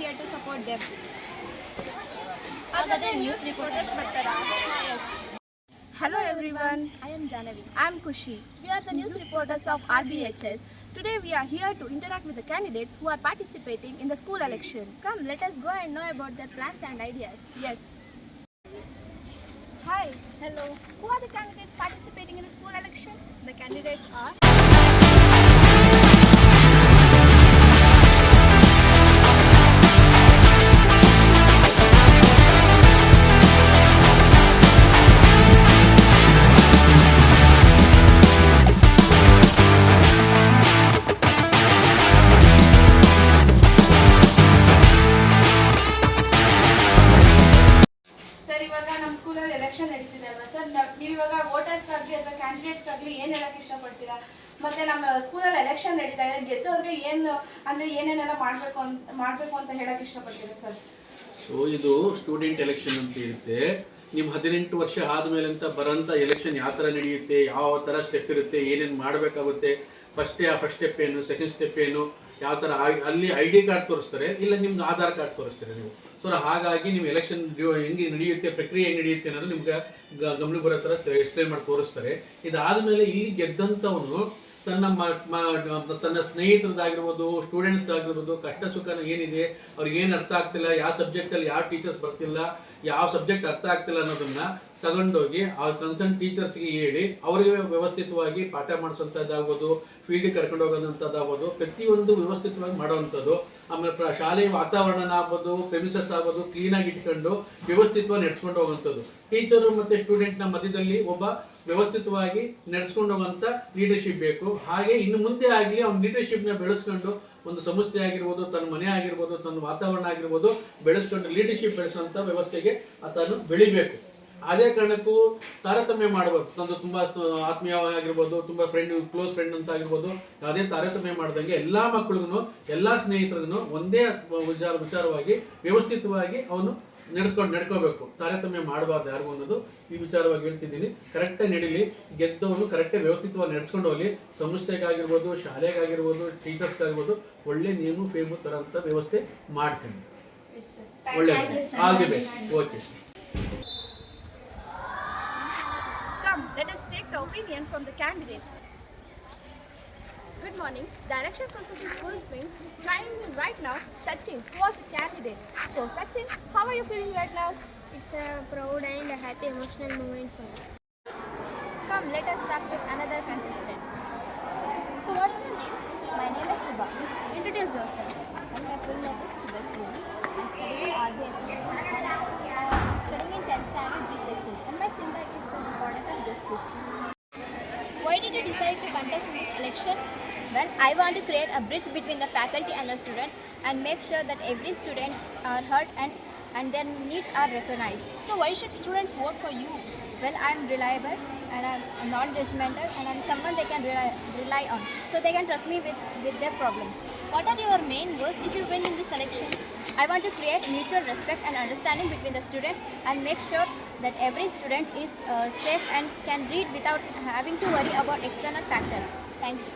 here to support them. Other news reporters Yes. Hello everyone. I am Janavi. I am Kushi. We are the news reporters of RBHS. Today we are here to interact with the candidates who are participating in the school election. Come, let us go and know about their plans and ideas. Yes. Hi. Hello. Who are the candidates participating in the school election? The candidates are sir, ಇವಾಗ ನಮ್ಮ ಸ್ಕೂಲಲ್ಲಿ election ನಡೀತಿದೆ ಅಲ್ವಾ sir? ನೀವು ಇವಾಗ ವೋಟರ್ಸ್ಗಾಗಲಿ ಅಥವಾ ಕ್ಯಾಂಡಿಡೇಟ್ಸ್ಗಾಗಲಿ ಏನು ಹೇಳಕ್ಕೆ ಇಷ್ಟಪಡ್ತೀರಾ? ಮತ್ತೆ ನಮ್ಮ ಸ್ಕೂಲಲ್ಲಿ ಎಲೆಕ್ಷನ್ ನಡೀತಾ ಇದೆ, ಗೆದ್ದವ್ರಿಗೆ ಏನೇನೆಲ್ಲ ಮಾಡಬೇಕು ಅಂತ ಹೇಳಕ್ಕೆ ಇಷ್ಟಪಡ್ತೀರಾ ಸರ್? ಸೊ ಇದು ಸ್ಟೂಡೆಂಟ್ ಎಲೆಕ್ಷನ್ ಅಂತ ಇರುತ್ತೆ. ನಿಮ್ಮ 18 ವರ್ಷ ಆದಮೇಲೆ ಅಂತ ಬರೋಂಥ ಎಲೆಕ್ಷನ್ ಯಾವ ಥರ ನಡೆಯುತ್ತೆ, ಯಾವ ಥರ ಸ್ಟೆಪ್ ಇರುತ್ತೆ, ಏನೇನು ಮಾಡಬೇಕಾಗುತ್ತೆ, ಫಸ್ಟ್ ಸ್ಟೆಪ್ ಏನು, ಸೆಕೆಂಡ್ ಸ್ಟೆಪ್ ಏನು, ಯಾವ ಥರ ಅಲ್ಲಿ ID ಕಾರ್ಡ್ ತೋರಿಸ್ತಾರೆ, ಇಲ್ಲ ನಿಮ್ದು ಆಧಾರ್ ಕಾರ್ಡ್ ತೋರಿಸ್ತಾರೆ ನೀವು. ಸೊ ಹಾಗಾಗಿ ನೀವು ಎಲೆಕ್ಷನ್ ಹೆಂಗೆ ನಡೆಯುತ್ತೆ, ಪ್ರಕ್ರಿಯೆ ಹೆಂಗೆ ನಡೆಯುತ್ತೆ ಅನ್ನೋದು ನಿಮ್ಗೆ ಗಮನಕ್ಕೆ ಬರೋ ಥರ ಎಕ್ಸ್ಪ್ಲೈನ್ ಮಾಡಿ ತೋರಿಸ್ತಾರೆ. ಇದಾದಮೇಲೆ ಇಲ್ಲಿ ಗೆದ್ದಂಥವನು ತನ್ನ ಸ್ನೇಹಿತರದಾಗಿರ್ಬೋದು, ಸ್ಟೂಡೆಂಟ್ಸ್ದಾಗಿರ್ಬೋದು, ಕಷ್ಟ ಸುಖ ಏನಿದೆ, ಅವ್ರಿಗೆ ಏನು ಅರ್ಥ ಆಗ್ತಿಲ್ಲ, ಯಾವ ಸಬ್ಜೆಕ್ಟಲ್ಲಿ ಯಾವ ಟೀಚರ್ಸ್ ಬರ್ತಿಲ್ಲ, ಯಾವ ಸಬ್ಜೆಕ್ಟ್ ಅರ್ಥ ಆಗ್ತಿಲ್ಲ ಅನ್ನೋದನ್ನ ತಗೊಂಡೋಗಿ ಆ ಕನ್ಸರ್ನ್ ಟೀಚರ್ಸ್ಗೆ ಹೇಳಿ ಅವರಿಗೆ ವ್ಯವಸ್ಥಿತವಾಗಿ ಪಾಠ ಮಾಡಿಸೋಂಥದ್ದಾಗ್ಬೋದು, ಫೀಲ್ಡಿಗೆ ಕರ್ಕೊಂಡು ಹೋಗೋದಂಥದ್ದಾಗ್ಬೋದು, ಪ್ರತಿಯೊಂದು ವ್ಯವಸ್ಥಿತವಾಗಿ ಮಾಡೋವಂಥದ್ದು. ಆಮೇಲೆ ಶಾಲೆಯ ವಾತಾವರಣ ಆಗ್ಬೋದು, ಪ್ರೆಮಿಸಸ್ ಆಗ್ಬೋದು ಕ್ಲೀನಾಗಿ ಇಟ್ಕೊಂಡು ವ್ಯವಸ್ಥಿತವಾಗಿ ನಡೆಸ್ಕೊಂಡು ಹೋಗುವಂಥದ್ದು. ಟೀಚರು ಮತ್ತು ಸ್ಟೂಡೆಂಟ್ನ ಮಧ್ಯದಲ್ಲಿ ಒಬ್ಬ ವ್ಯವಸ್ಥಿತವಾಗಿ ನಡೆಸ್ಕೊಂಡು ಹೋಗೋಂಥ ಲೀಡರ್ಶಿಪ್ ಬೇಕು. ಹಾಗೆ ಇನ್ನು ಮುಂದೆ ಆಗಲಿ ಅವ್ನ ಲೀಡರ್ಶಿಪ್ನ ಬೆಳೆಸ್ಕೊಂಡು ಒಂದು ಸಂಸ್ಥೆ ಆಗಿರ್ಬೋದು, ತನ್ನ ಮನೆ ಆಗಿರ್ಬೋದು, ತನ್ನ ವಾತಾವರಣ ಆಗಿರ್ಬೋದು ಬೆಳೆಸ್ಕೊಂಡು ಲೀಡರ್ಶಿಪ್ ಬೆಳೆಸುವಂಥ ವ್ಯವಸ್ಥೆಗೆ ಆತನು ಬೆಳಿಬೇಕು. ಅದೇ ಕಾರಣಕ್ಕೂ ತಾರತಮ್ಯ ಮಾಡಬಾರ್ದು. ತಂದು ತುಂಬ ಆತ್ಮೀಯವಾಗಿರ್ಬೋದು, ತುಂಬ ಕ್ಲೋಸ್ ಫ್ರೆಂಡ್ ಅಂತ ಆಗಿರ್ಬೋದು, ಯಾವುದೇ ತಾರತಮ್ಯ ಮಾಡ್ದಂಗೆ ಎಲ್ಲ ಮಕ್ಕಳಿಗೂ, ಎಲ್ಲ ಸ್ನೇಹಿತರಿಗೂ ಒಂದೇ ವಿಚಾರವಾಗಿ ವ್ಯವಸ್ಥಿತವಾಗಿ ಅವನು ನಡ್ಕೋಬೇಕು. ತಾರತಮ್ಯ ಮಾಡಬಾರ್ದು ಯಾರಿಗೂ ಅನ್ನೋದು ಈ ವಿಚಾರವಾಗಿ ಹೇಳ್ತಿದ್ದೀನಿ. ಕರೆಕ್ಟಾಗಿ ನಡೀಲಿ, ಗೆದ್ದವನು ಕರೆಕ್ಟಾಗಿ ವ್ಯವಸ್ಥಿತವಾಗಿ ನಡ್ಸ್ಕೊಂಡು ಹೋಗಲಿ. ಸಂಸ್ಥೆಗಾಗಿರ್ಬೋದು, ಶಾಲೆಗಾಗಿರ್ಬೋದು, ಟೀಚರ್ಸ್ಗಾಗಿರ್ಬೋದು ಒಳ್ಳೆ ನೇಮು ಫೇಮು ತರೋಂಥ ವ್ಯವಸ್ಥೆ ಮಾಡ್ತೀನಿ. ಒಳ್ಳೆಯದು. All the best. Okay. Come, let us take the opinion from the candidate. Good morning. The election process is full swing. Joining in right now, Sachin, who was a candidate. So, Sachin, how are you feeling right now? It's a proud and a happy emotional moment for me. Come, let us talk with another contestant. So what's your name? My name is Shubha. Introduce yourself. And my full name is Shubhashri. I'm studying in RBHS. I'm studying in 10th standard B section. And my symbol is the goddess of justice. Why did you decide to contest in this election? Well, I want to create a bridge between the faculty and the students and make sure that every student are heard and their needs are recognized. So, why should students vote for you? Well, I'm reliable and I'm non-judgmental and I'm someone they can rely on. So they can trust me with their problems. What are your main goals if you win in this election? I want to create mutual respect and understanding between the students and make sure that every student is safe and can read without having to worry about external factors. Thank you.